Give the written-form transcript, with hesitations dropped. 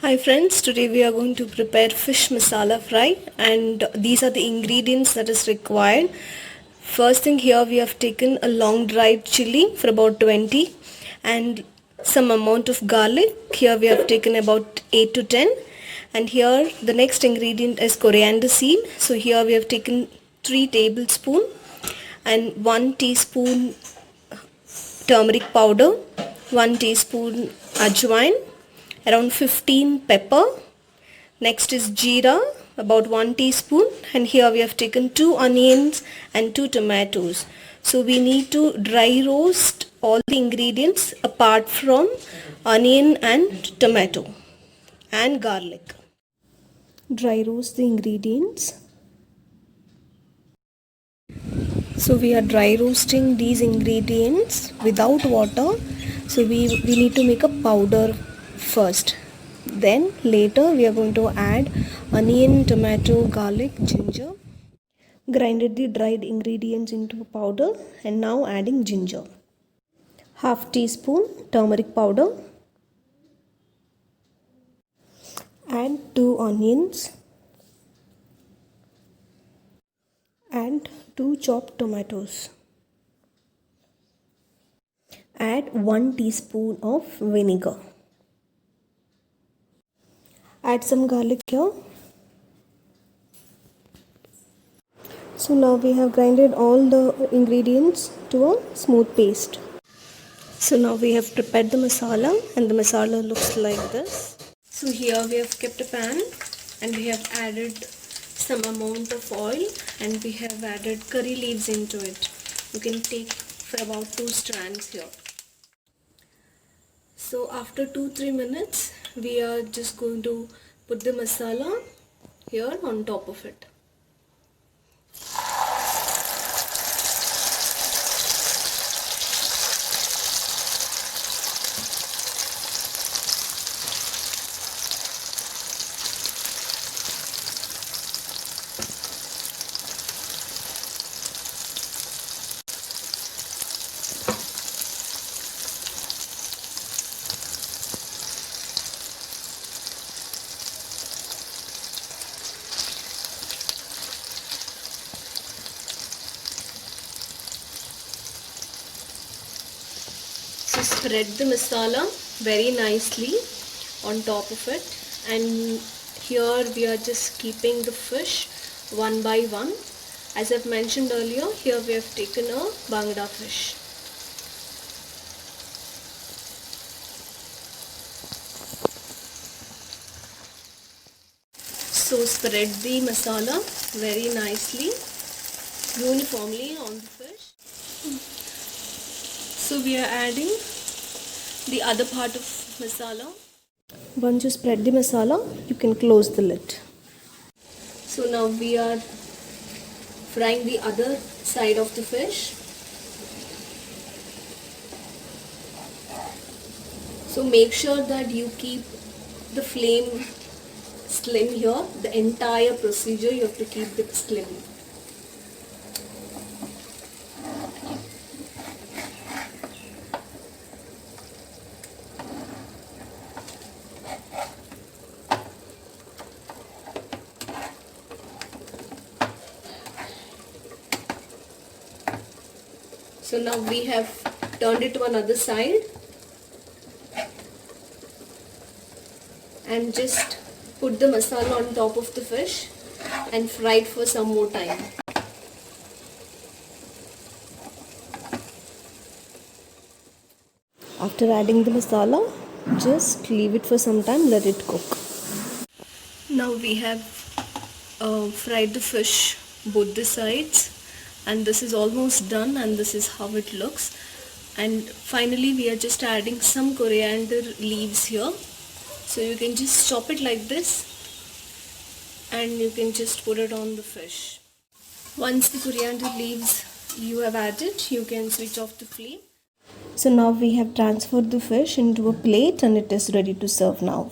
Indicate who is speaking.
Speaker 1: Hi friends, today we are going to prepare fish masala fry and these are the ingredients that is required. First thing, here we have taken a long dried chili for about 20 and some amount of garlic. Here we have taken about 8 to 10, and here the next ingredient is coriander seed. So here we have taken 3 tablespoons and 1 teaspoon turmeric powder, 1 teaspoon ajwain, around 15 pepper. Next is jeera, about 1 teaspoon, and here we have taken 2 onions and 2 tomatoes. So we need to dry roast all the ingredients apart from onion and tomato and garlic. Dry roast the ingredients. So we are dry roasting these ingredients without water. So we need to make a powder first. Then later we are going to add onion, tomato, garlic, ginger. Grinded the dried ingredients into powder and now adding ginger. Half teaspoon turmeric powder. Add 2 onions and 2 chopped tomatoes. Add 1 teaspoon of vinegar. Add some garlic here. So now we have grinded all the ingredients to a smooth paste. So now we have prepared the masala and the masala looks like this. So here we have kept a pan and we have added some amount of oil and we have added curry leaves into it. You can take for about 2 strands here. So after 2-3 minutes we are just going to put the masala here on top of it. So spread the masala very nicely on top of it, and here we are just keeping the fish one by one. As I've mentioned earlier, here we have taken a bangda fish. So spread the masala very nicely, uniformly on the fish. So we are adding the other part of masala. Once you spread the masala, you can close the lid. So now we are frying the other side of the fish. So make sure that you keep the flame slim here. The entire procedure you have to keep it slim. So now we have turned it to another side and just put the masala on top of the fish and fry it for some more time. After adding the masala, just leave it for some time, let it cook. Now we have fried the fish both the sides, and this is almost done, and this is how it looks. And finally we are just adding some coriander leaves here. So you can just chop it like this and you can just put it on the fish. Once the coriander leaves you have added, you can switch off the flame. So now we have transferred the fish into a plate and it is ready to serve now.